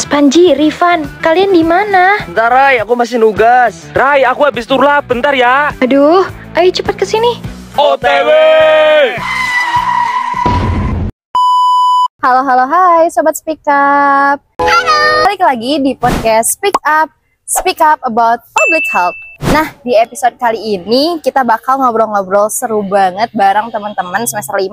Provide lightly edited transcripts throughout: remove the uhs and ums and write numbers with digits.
Panji, Rifan, kalian di mana? Bentar Rai, aku masih nugas. Rai, aku habis turlap, bentar ya. Aduh, ayo cepat ke sini. OTW. Halo, hai Sobat Speak Up. Balik lagi di podcast Speak Up about public health. Nah, di episode kali ini kita bakal ngobrol-ngobrol seru banget bareng teman-teman semester 5.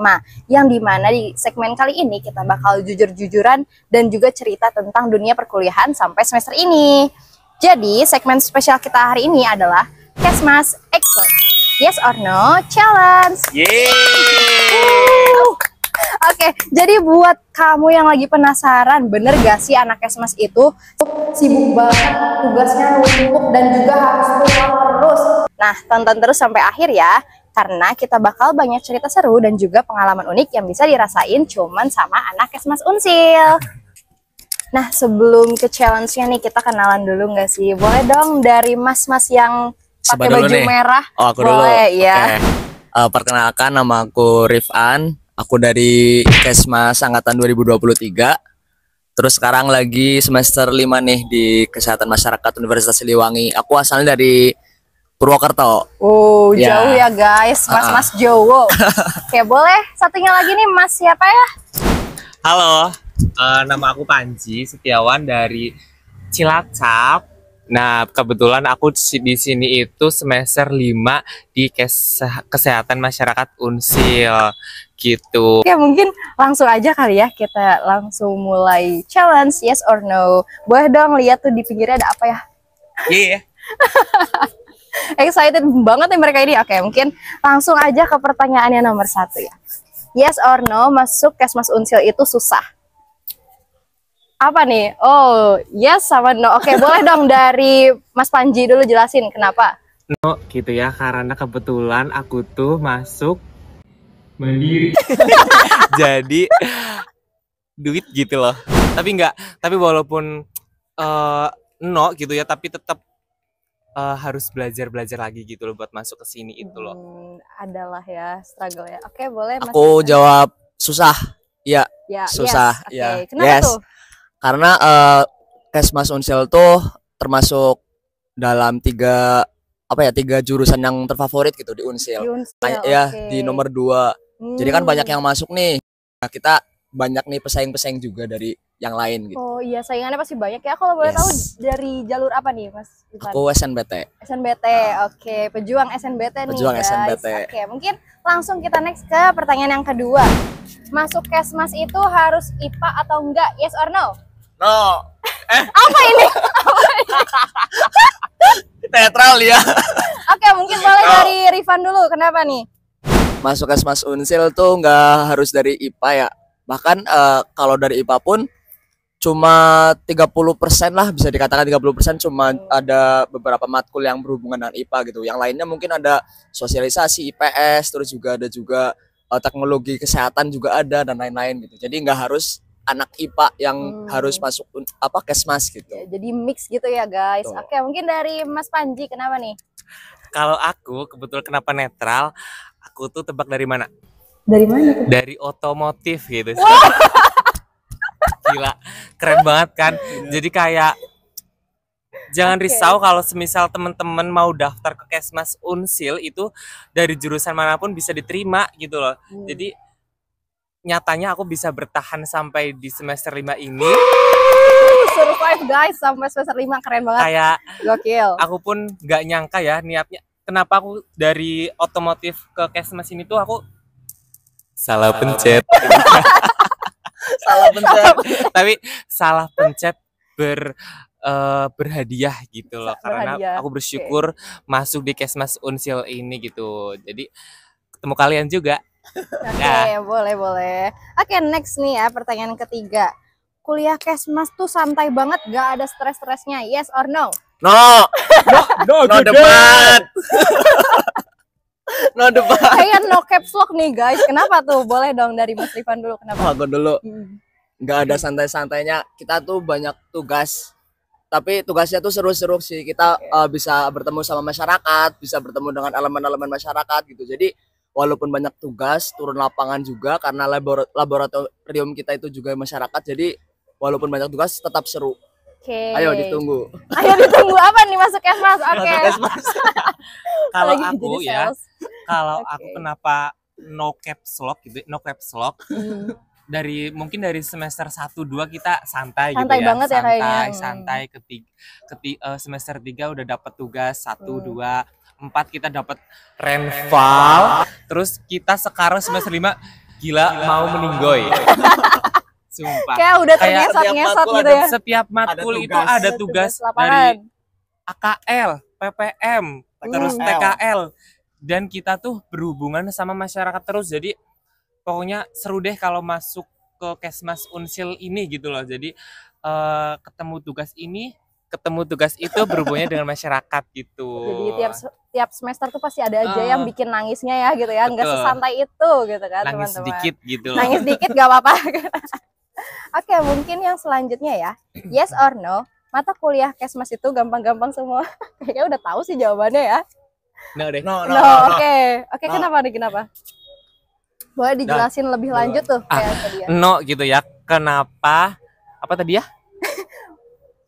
Yang dimana di segmen kali ini kita bakal jujur-jujuran dan juga cerita tentang dunia perkuliahan sampai semester ini. Jadi, segmen spesial kita hari ini adalah Kesmas Expert Yes or No Challenge. Oke, jadi buat kamu yang lagi penasaran, bener gak sih anak Kesmas itu sibuk banget, tugasnya numpuk dan juga harus pulang terus. Nah, tonton terus sampai akhir ya, karena kita bakal banyak cerita seru dan juga pengalaman unik yang bisa dirasain cuman sama anak Kesmas Unsil. Nah, sebelum ke challenge-nya nih, kita kenalan dulu gak sih? Boleh dong dari mas-mas yang pakai baju nih merah. Oh, aku boleh, dulu. Ya. Okay. Perkenalkan, nama aku Rifan. Aku dari Kesmas angkatan 2023. Terus sekarang lagi semester 5 nih di Kesehatan Masyarakat Universitas Siliwangi. Aku asalnya dari Purwokerto. Oh, ya. Jauh ya guys, mas-mas Jowo. Oke, boleh satunya lagi nih, mas siapa ya? Halo, nama aku Panji Setiawan dari Cilacap. Nah, kebetulan aku di sini itu semester 5 di Kesehatan Masyarakat Unsil gitu. Oke, mungkin langsung aja kali ya, kita langsung mulai challenge yes or no. Boleh dong lihat tuh di pinggirnya ada apa ya? Iya. Excited banget nih mereka ini. Oke, mungkin langsung aja ke pertanyaannya nomor 1 ya. Yes or no, masuk Kesmas Unsil itu susah? Apa nih? Oh, yes sama no. Oke, boleh dong dari Mas Panji dulu jelasin kenapa? No, gitu ya, karena kebetulan aku tuh masuk mandiri. Jadi duit gitu loh. Tapi walaupun no gitu ya, tapi tetap harus belajar lagi gitu loh buat masuk ke sini itu loh. Adalah ya struggle ya. Oke, boleh Mas. Aku jawab susah. Iya. Ya, susah. Yes. Ya. Kenapa yes. tuh? Karena Kesmas Unsil tuh termasuk dalam tiga jurusan yang terfavorit gitu di Unsil. Ya, di nomor 2. Jadi kan banyak yang masuk nih. Nah, kita banyak nih pesaing-pesaing juga dari yang lain gitu. Oh iya, saingannya pasti banyak ya. Kalau boleh tahu dari jalur apa nih, Mas Ivan? Aku SNBT. Oke. Pejuang SNBT nih, Pejuang guys. SNBT. Oke, mungkin langsung kita next ke pertanyaan yang kedua. Masuk Kesmas itu harus IPA atau enggak? Yes or no? No. Apa ini? Netral ya. Oke, mungkin boleh dari Rifan dulu. Kenapa nih? Masuk Kesmas Unsil tuh nggak harus dari IPA ya. Bahkan kalau dari IPA pun cuma 30% lah, bisa dikatakan 30% cuma ada beberapa matkul yang berhubungan dengan IPA gitu. Yang lainnya mungkin ada sosialisasi IPS, terus juga ada teknologi kesehatan juga ada dan lain-lain gitu. Jadi nggak harus anak IPA yang harus masuk Kesmas gitu. Ya, jadi mix gitu ya guys. Tuh. Oke, mungkin dari Mas Panji kenapa nih? Kalau aku kebetulan kenapa netral? Aku tuh tebak dari mana? Dari mana tuh? Dari otomotif gitu. Gila, keren banget kan? Jadi kayak jangan risau kalau semisal teman-teman mau daftar ke Kesmas Unsil itu dari jurusan manapun bisa diterima gitu loh. Jadi nyatanya aku bisa bertahan sampai di semester 5 ini. Survive guys sampai semester 5, keren banget. Kayak gokil. Aku pun nggak nyangka ya niatnya. Kenapa aku dari otomotif ke Kesmas ini tuh aku salah pencet. Tapi salah pencet berhadiah gitu loh. Karena aku bersyukur masuk di Kesmas Unsil ini gitu. Jadi ketemu kalian juga. Oke, boleh. Oke, next nih ya, pertanyaan ketiga. Kuliah Kesmas tuh santai banget, gak ada stres-stresnya. Yes or no? No debat. No debat. Kayak no caps lock nih guys. Kenapa tuh? Boleh dong dari Mas Rifan dulu. Kenapa? Aku dulu. Nggak ada santai-santainya. Kita tuh banyak tugas. Tapi tugasnya tuh seru-seru sih. Kita bisa bertemu sama masyarakat, bisa bertemu dengan elemen-elemen masyarakat gitu. Jadi walaupun banyak tugas, turun lapangan juga karena laboratorium kita itu juga masyarakat. Jadi walaupun banyak tugas tetap seru. Oke. Ayo ditunggu. Ayo ditunggu apa nih masuk Kesmas? Oke. Kalau Lagi aku jadi ya, sales. kalau Oke. aku kenapa no caps lock gitu, no caps lock Hmm. mungkin dari semester 1 2 kita santai gitu Santai ya. banget ya kayaknya. Santai semester 3 udah dapat tugas 1 Hmm. 2 4 kita dapat renval. Terus kita sekarang semester 5 gila mau meninggoy. Sumpah. Kayak udah Kayak ternyesot-ngesot matkul gitu ada ya. Setiap matkul Ada itu tugas. ada tugas lapangan. dari AKL, PPM, terus Hmm. TKL. Dan kita tuh berhubungan sama masyarakat terus. Jadi pokoknya seru deh kalau masuk ke Kesmas Unsil ini gitu loh. Jadi ketemu tugas itu berhubungannya dengan masyarakat gitu. Jadi tiap semester tuh pasti ada aja yang bikin nangisnya ya gitu ya. Nggak Betul. sesantai itu gitu kan nangis teman-teman. sedikit gitu loh. Nangis dikit gak apa-apa. Oke, mungkin yang selanjutnya ya. Yes or no? Mata kuliah Kesmas itu gampang-gampang semua. Kayaknya udah tahu sih jawabannya ya. No deh. No. Oke. Oke, No. kenapa nih? Kenapa? Boleh dijelasin lebih lanjut tuh kayak tadi ya. No gitu ya. Kenapa? Apa tadi ya?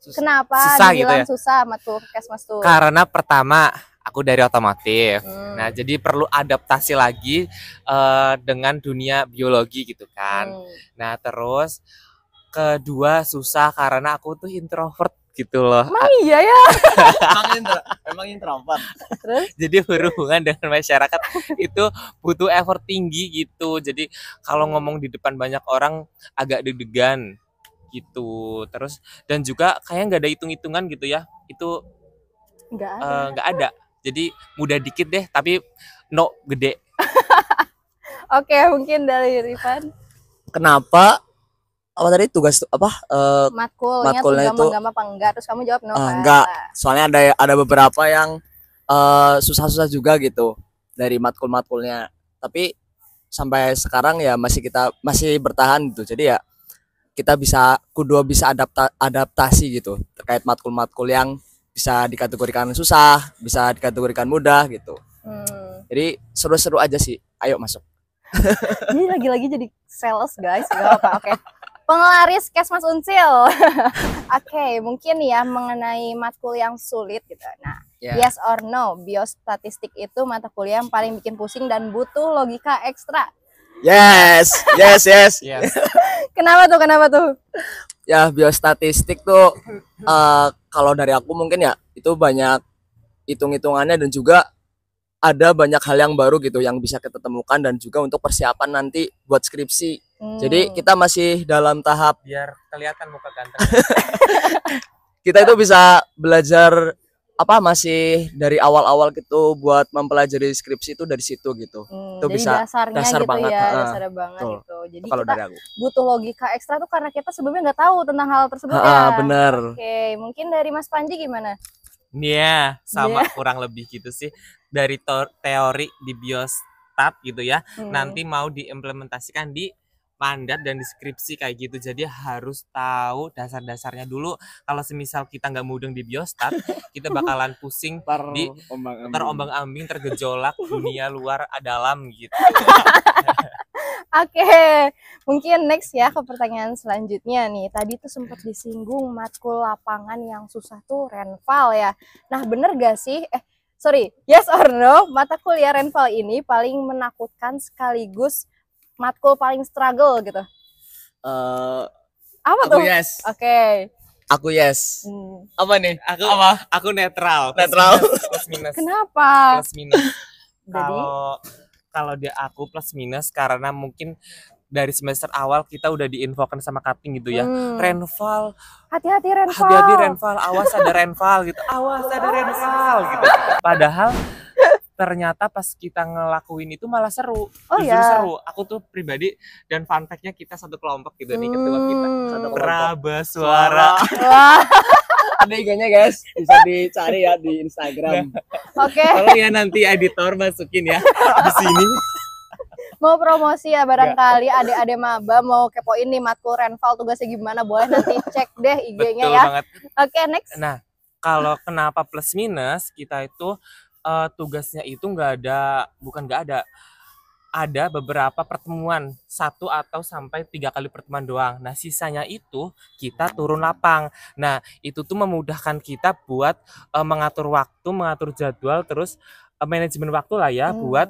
Kenapa Susah gitu dibilang ya? susah matkul Kesmas tuh? Karena pertama aku dari otomotif. Hmm. Nah, jadi perlu adaptasi lagi dengan dunia biologi gitu kan. Hmm. Nah, terus kedua susah karena aku tuh introvert gitu loh. Emang iya ya? Emang introvert. Terus? Jadi berhubungan dengan masyarakat itu butuh effort tinggi gitu. Jadi kalau ngomong di depan banyak orang agak deg-degan gitu. Terus dan juga kayak nggak ada hitung-hitungan gitu ya. Itu Enggak ada. nggak ada. Jadi mudah dikit deh tapi no gede. Oke, mungkin dari Rifan. Kenapa? Apa tadi tugas apa? Matkulnya tuh Matkulnya itu- gampang-gampang apa enggak? Terus kamu jawab no kan? Enggak. Soalnya ada beberapa yang susah-susah juga gitu dari matkul-matkulnya. Tapi sampai sekarang ya masih bertahan gitu. Jadi ya kita kudu bisa adaptasi gitu terkait matkul-matkul yang bisa dikategorikan susah, bisa dikategorikan mudah gitu. Hmm. Jadi seru-seru aja sih. Ayo masuk. Ini lagi-lagi jadi sales guys, gak apa. Oke. Penglaris Kesmas Unsil. Oke, mungkin ya mengenai matkul yang sulit gitu. Nah, Ya. yes or no, biostatistik itu mata kuliah yang paling bikin pusing dan butuh logika ekstra. Yes. Yes. Kenapa tuh? Ya biostatistik tuh kalau dari aku mungkin ya itu banyak hitung-hitungannya dan juga ada banyak hal yang baru gitu yang bisa kita temukan dan juga untuk persiapan nanti buat skripsi. Jadi kita masih dalam tahap Biar kelihatan muka ganteng. kita itu bisa belajar masih dari awal-awal gitu buat mempelajari skripsi itu dari situ gitu. Itu jadi bisa dasarnya dasar gitu banget, ya, heeh. dasarnya banget Betul. gitu. Jadi Kalau kita dari aku. butuh logika ekstra tuh karena kita sebelumnya nggak tahu tentang hal tersebut ya. Bener. Oke, mungkin dari Mas Panji gimana? Iya, sama kurang lebih gitu sih. Dari teori di biostat gitu ya. Nanti mau diimplementasikan di mandat dan deskripsi kayak gitu. Jadi harus tahu dasar-dasarnya dulu. Kalau semisal kita nggak mudeng di biostat, kita bakalan pusing di terombang-ambing, tergejolak dunia luar dalam gitu. Oke, mungkin next ya ke pertanyaan selanjutnya nih. Tadi tuh sempat disinggung matkul lapangan yang susah tuh renval ya. Nah, bener gak sih? Yes or no, mata kuliah renval ini paling menakutkan sekaligus matkul paling struggle gitu. Apa Aku tuh? yes. Oke. Aku yes. Apa nih? Aku netral. Netral. Plus minus. Kenapa? Plus minus. Jadi Kalau di aku plus minus karena mungkin dari semester awal kita udah diinfokan sama cutting gitu ya. Renval, hati-hati renval. hati-hati renval, awas ada renval gitu. Awas ada renval gitu. Padahal ternyata pas kita ngelakuin itu malah seru. Oh, Jujur ya? seru. Aku tuh pribadi dan fun fact-nya kita satu kelompok gitu nih ketua kita. Satu kelompok. Beraba suara. Wah, Ada IG-nya guys, bisa dicari ya di Instagram. oke. Tolong ya nanti editor masukin ya di sini. Mau promosi ya barangkali adik-adik maba mau kepoin nih matkul renval tugasnya gimana, boleh nanti cek deh IG-nya Betul ya. banget. Oke, next. Nah, kalau kenapa plus minus kita itu tugasnya itu nggak ada, ada beberapa pertemuan, 1 atau sampai 3 kali pertemuan doang. Nah, sisanya itu kita turun lapang. Nah, itu tuh memudahkan kita buat mengatur waktu, mengatur jadwal, terus manajemen waktu lah ya buat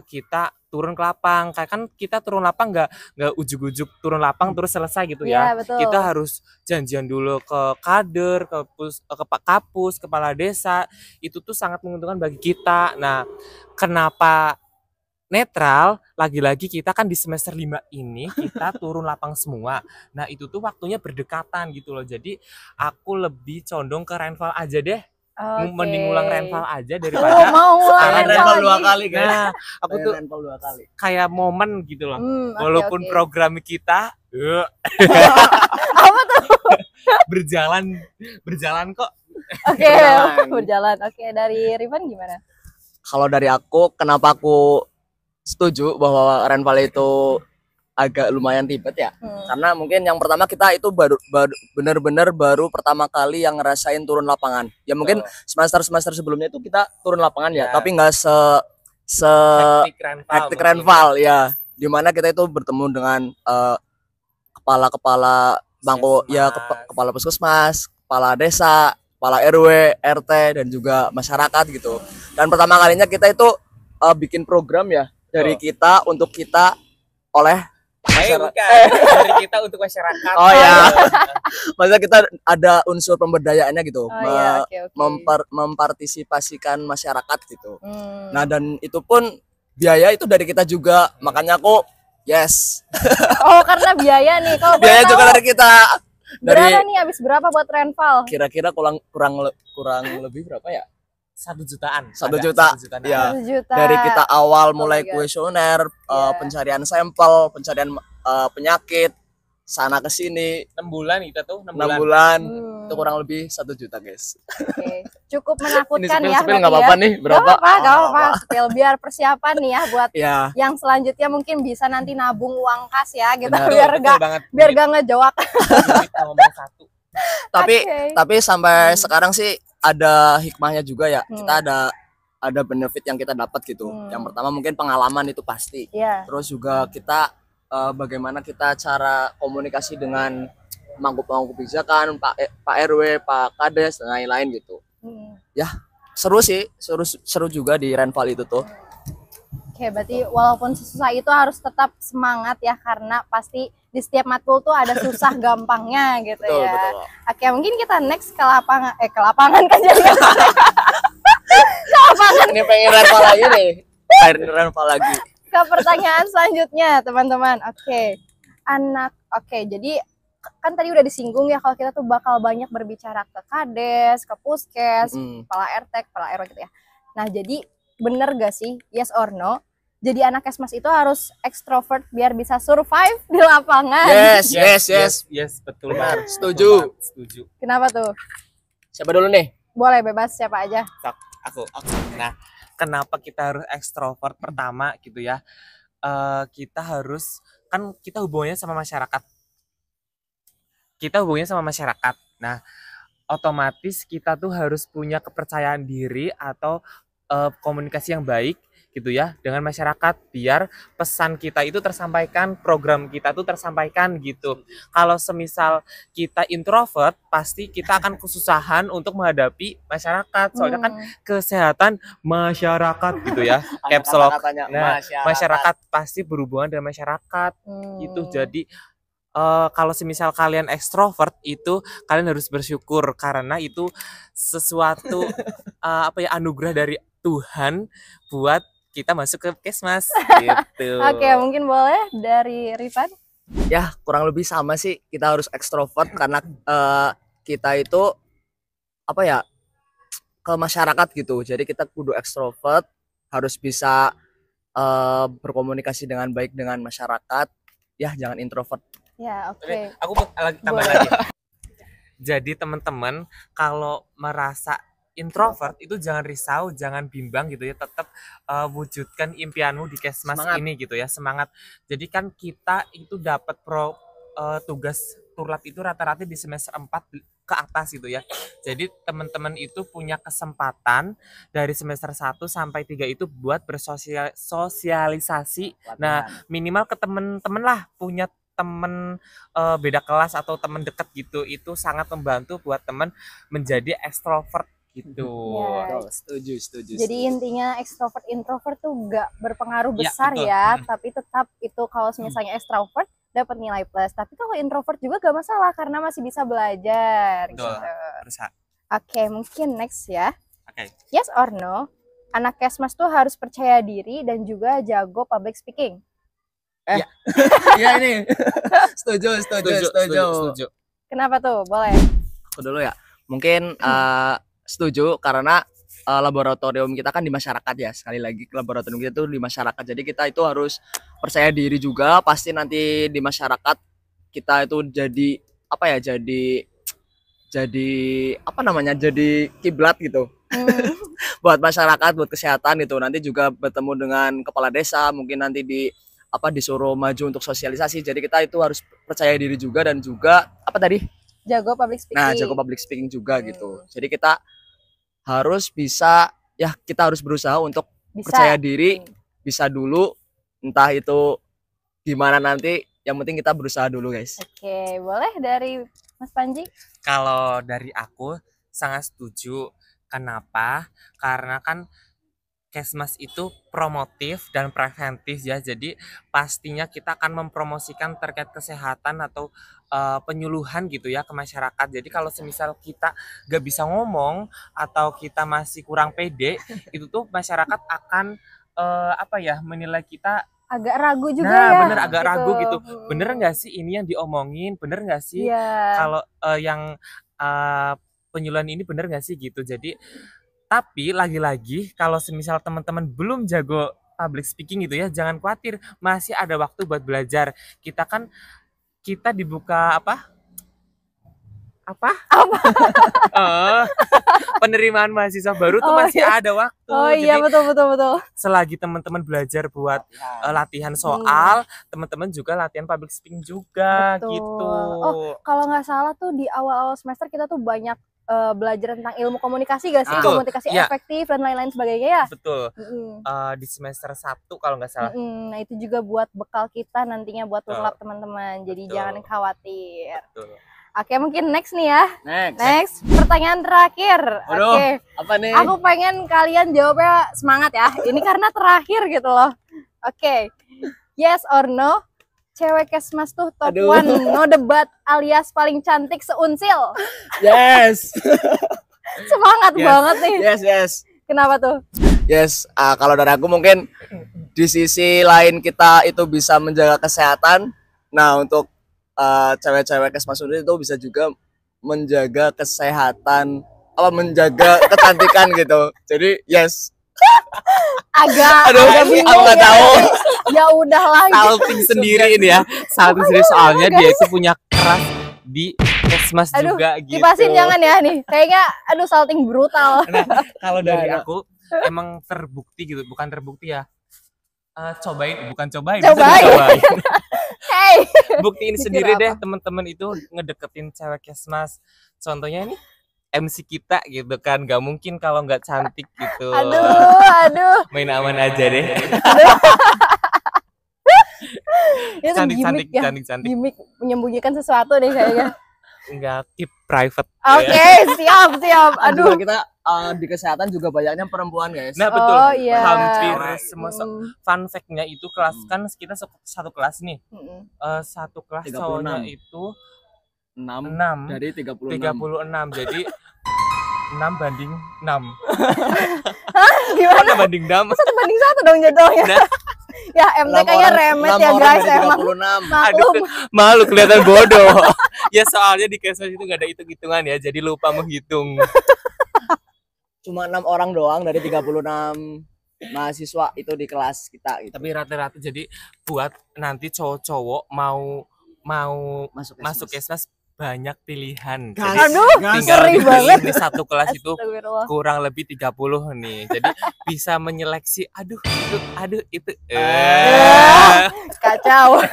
kita turun ke lapang. Kayak kan kita turun lapang nggak ujuk-ujuk turun lapang terus selesai gitu Iya, ya. betul. Kita harus janjian dulu ke kader, ke Pak Kapus, kepala desa. Itu tuh sangat menguntungkan bagi kita. Nah, kenapa netral? Lagi-lagi kita kan di semester 5 ini kita turun lapang semua. Nah, itu tuh waktunya berdekatan gitu loh. Jadi aku lebih condong ke Renval aja deh. Mending ulang Renval aja daripada mau ulang sekarang Renval Renval 2 lagi? kali guys. Nah, aku tuh Renval 2 kali. kayak momen gitu loh. Oke, Walaupun oke. program kita Apa tuh? berjalan kok. Oke, Berjalan. berjalan. Oke, dari Rifan gimana? Kalau dari aku, kenapa aku setuju bahwa Renval itu agak lumayan ribet ya? Karena mungkin yang pertama kita itu benar-benar baru pertama kali yang ngerasain turun lapangan. Ya mungkin semester sebelumnya itu kita turun lapangan ya, Ya. tapi nggak se hektik Renval ya. Dimana kita itu bertemu dengan kepala-kepala bangku ya, kepala puskesmas, kepala desa, kepala RW, RT dan juga masyarakat gitu. Dan pertama kalinya kita itu bikin program ya dari kita untuk kita oleh Dari kita untuk masyarakat. Oh ya. Maksudnya kita ada unsur pemberdayaannya gitu. Oh iya, oke. Mempartisipasikan masyarakat gitu. Nah, dan itu pun biaya itu dari kita juga. Makanya aku yes. Oh, karena biaya nih. Kalau boleh Biaya tahu, juga dari kita. berapa nih? Habis berapa buat Renval? Kira-kira kurang lebih berapa ya? 1 jutaan. 1 Ada juta. 1 jutaan. Ya. 1 juta. Dari kita awal Oh mulai my God. kuesioner, Iya. pencarian sampel, pencarian penyakit, sana ke sini 6 bulan kita tuh 6 6 bulan. bulan. Hmm, Itu kurang lebih 1 juta guys. Oke. Cukup Ini menakutkan ya. spill nggak berarti apa-apa ya. nih Gak berapa? apa-apa, gak Oh, apa-apa. Spill biar persiapan nih ya buat Ya, yang selanjutnya mungkin bisa nanti nabung uang kas ya gitu. Benar. biar Betul gak banget. biar gak ngejawab. Duit nomor 1. tapi Oke. tapi sampai sekarang sih ada hikmahnya juga ya. Hmm. Kita ada benefit yang kita dapat gitu. Yang pertama mungkin pengalaman itu pasti. Iya. Terus juga kita bagaimana kita cara komunikasi dengan pemangku kebijakan, Pak RW, Pak Kades dan lain-lain gitu. Hmm. Ya, seru sih, seru juga di Renval itu tuh. Oke, berarti walaupun sesusah itu harus tetap semangat ya, karena pasti di setiap matkul tuh ada susah gampangnya gitu Betul, ya. betul. Oke, mungkin kita next ke lapangan kan jadi ke lapangan, Ini pengen Renval lagi nih. Pengen Renval lagi. ke pertanyaan selanjutnya teman-teman. Oke, jadi kan tadi udah disinggung ya kalau kita tuh bakal banyak berbicara ke Kades, ke Puskes, Mm. kepala RT, kepala RW gitu ya. Nah, jadi bener gak sih, yes or no, jadi anak Kesmas itu harus extrovert biar bisa survive di lapangan? Yes. Betul Benar, banget. setuju. Betul banget, setuju. Kenapa tuh? Siapa dulu nih? Boleh bebas siapa aja. Aku. Nah, kenapa kita harus ekstrovert? Pertama gitu ya. Kita harus, kan kita hubungannya sama masyarakat. Nah, otomatis kita tuh harus punya kepercayaan diri atau komunikasi yang baik gitu ya dengan masyarakat biar pesan kita itu tersampaikan, program kita tuh tersampaikan gitu. Kalau semisal kita introvert, pasti kita akan kesusahan untuk menghadapi masyarakat. Soalnya kan kesehatan masyarakat gitu ya. Caps lock. Kata-katanya, Nah, masyarakat pasti berhubungan dengan masyarakat gitu. Jadi kalau semisal kalian ekstrovert itu kalian harus bersyukur karena itu sesuatu anugerah dari Tuhan buat kita masuk ke Kesmas gitu. Oke, mungkin boleh dari Rifan. Ya, kurang lebih sama sih. Kita harus ekstrovert karena kita itu ke masyarakat gitu. Jadi kita kudu ekstrovert, harus bisa berkomunikasi dengan baik dengan masyarakat. Ya, jangan introvert. Ya, oke. Aku tambah lagi. Jadi teman-teman kalau merasa introvert itu jangan risau, jangan bimbang gitu ya, tetap wujudkan impianmu di Kesmas Semangat. ini gitu ya, semangat. Jadi kan kita itu dapat tugas turlap itu rata-rata di semester 4 ke atas gitu ya. Jadi teman-teman itu punya kesempatan dari semester 1 sampai 3 itu buat bersosialisasi. Nah, minimal ke teman-teman lah, punya temen beda kelas atau temen deket gitu, itu sangat membantu buat temen menjadi ekstrovert gitu. Ya. Setuju. Jadi intinya ekstrovert introvert tuh nggak berpengaruh Ya, besar betul. ya, tapi tetap itu kalau misalnya ekstrovert dapat nilai plus. Tapi kalau introvert juga gak masalah karena masih bisa belajar Betul. gitu. Terus, Oke, mungkin next ya. oke. Yes or no? Anak Kesmas tuh harus percaya diri dan juga jago public speaking. Iya ini. Setuju. Kenapa tuh? Boleh. Aku dulu ya. Mungkin setuju karena laboratorium kita kan di masyarakat ya. Sekali lagi laboratorium kita tuh di masyarakat. Jadi kita itu harus percaya diri juga. Pasti nanti di masyarakat kita itu jadi apa ya? Jadi apa namanya? Jadi kiblat gitu. Buat masyarakat, buat kesehatan itu. Nanti juga bertemu dengan kepala desa, mungkin nanti disuruh maju untuk sosialisasi. Jadi kita itu harus percaya diri juga dan juga apa tadi? Jago public speaking. Nah, jago public speaking juga gitu. Jadi kita harus bisa kita harus berusaha untuk Bisa. percaya diri, bisa dulu, entah itu gimana nanti, yang penting kita berusaha dulu, guys. Oke, boleh dari Mas Panji? Kalau dari aku sangat setuju. Kenapa? Karena kan Kesmas itu promotif dan preventif ya. Jadi pastinya kita akan mempromosikan terkait kesehatan atau penyuluhan gitu ya ke masyarakat. Jadi kalau semisal kita gak bisa ngomong atau kita masih kurang pede, itu tuh masyarakat akan menilai kita Agak ragu juga nah ya. bener agak gitu. ragu gitu. Bener nggak sih ini yang diomongin? Bener nggak sih Iya. kalau yang penyuluhan ini bener nggak sih gitu. Jadi tapi lagi-lagi kalau semisal teman-teman belum jago public speaking gitu ya, jangan khawatir, masih ada waktu buat belajar. Kita dibuka apa? Penerimaan mahasiswa baru tuh Oh, masih iya. ada waktu. Oh iya, Jadi betul. selagi teman-teman belajar buat latihan soal, teman-teman juga latihan public speaking juga Betul. gitu. Oh, kalau nggak salah tuh di awal-awal semester kita tuh banyak belajar tentang ilmu komunikasi gak sih? Betul, Komunikasi iya. efektif dan lain-lain sebagainya ya? Betul. Mm-mm. Di semester 1 kalau nggak salah. Nah, itu juga buat bekal kita nantinya buat Betul. lengkap teman-teman. Jadi Betul. jangan khawatir. Betul. Oke, mungkin next nih ya. Next. Next, pertanyaan terakhir. Aduh. Oke. Apa nih? Aku pengen kalian jawabnya semangat ya. Ini karena terakhir gitu loh. Oke. Yes or no? Cewek Kesmas tuh top Aduh. one, no debat, alias paling cantik seunsil. Yes. Semangat Yes. banget nih. Yes. Kenapa tuh? Yes, kalau dari aku mungkin di sisi lain kita itu bisa menjaga kesehatan. Nah, untuk cewek-cewek Kesmas Unsil itu bisa juga menjaga kesehatan, menjaga kecantikan gitu. Jadi yes. Agak Aduh, bingung aku nggak ya. tahu. Ya udahlah. Salting sendiri ini ya. Salting sendiri soalnya dia itu punya keras di Kesmas Aduh, juga gitu. Kipasin jangan ya nih. Kayaknya aduh salting brutal. Nah, kalau dari Nah, aku emang terbukti gitu, bukan terbukti ya. Bukan cobain. Cobain. Hey. Buktiin Mikir sendiri apa? deh teman-teman itu ngedeketin cewek Kesmas. Contohnya ini MC kita gitu kan, gak mungkin kalau nggak cantik gitu. Aduh. Main aman aja deh. Itu Cantik-cantik, gimmick ya. cantik-cantik. Gimmick menyembunyikan sesuatu deh kayaknya. Enggak, keep private. Oke, siap. Aduh, Aduh. kita di kesehatan juga banyaknya perempuan, guys. Nah betul, Oh, iya. hampir semua Mm, fun fact-nya itu kelas kan kita satu kelas nih. mm. Satu kelas 36. cowoknya itu 6 6 dari 36. 36. Jadi 6 banding 6. Gimana? Mana banding 6? 1:1 dong jadwalnya. Nah. Ya MTK-nya remet ya guys emang. Aduh, Maklum. malu kelihatan bodoh. Ya soalnya di Kesmas itu gak ada hitung-hitungan ya, jadi lupa menghitung. Cuma 6 orang doang dari 36 mahasiswa itu di kelas kita gitu. Tapi rata-rata jadi buat nanti cowok-cowok mau masuk Kesmas banyak pilihan. Jadi Aduh, tinggal ngeri dipilih banget. di satu kelas itu Astagfirullah. kurang lebih 30 nih. Jadi bisa menyeleksi aduh itu. Kacau.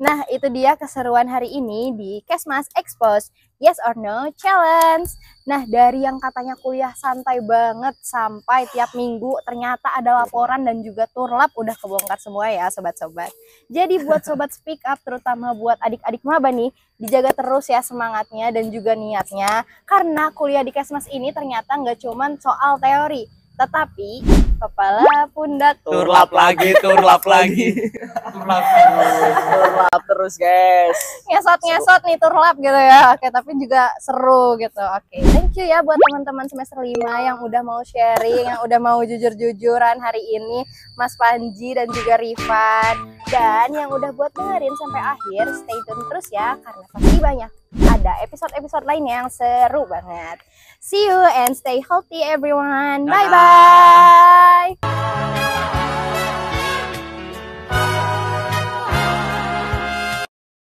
Nah, itu dia keseruan hari ini di Kesmas Expose Yes or No Challenge. Nah, dari yang katanya kuliah santai banget sampai tiap minggu ternyata ada laporan dan juga turlap udah kebongkar semua ya sobat-sobat. Jadi buat sobat speak up, terutama buat adik-adik maba nih, dijaga terus ya semangatnya dan juga niatnya. Karena kuliah di Kesmas ini ternyata nggak cuman soal teori, tetapi kepala pundak Turlap lagi. Turlap terus guys. ngesot nih turlap gitu ya. Oke, tapi juga seru gitu. Oke, thank you ya buat teman-teman semester 5 yang udah mau sharing, yang udah mau jujur-jujuran hari ini, Mas Panji dan juga Rifan, dan yang udah buat dengerin sampai akhir. Stay tune terus ya, karena pasti banyak ada episode-episode lainnya yang seru banget. See you and stay healthy everyone. Bye bye.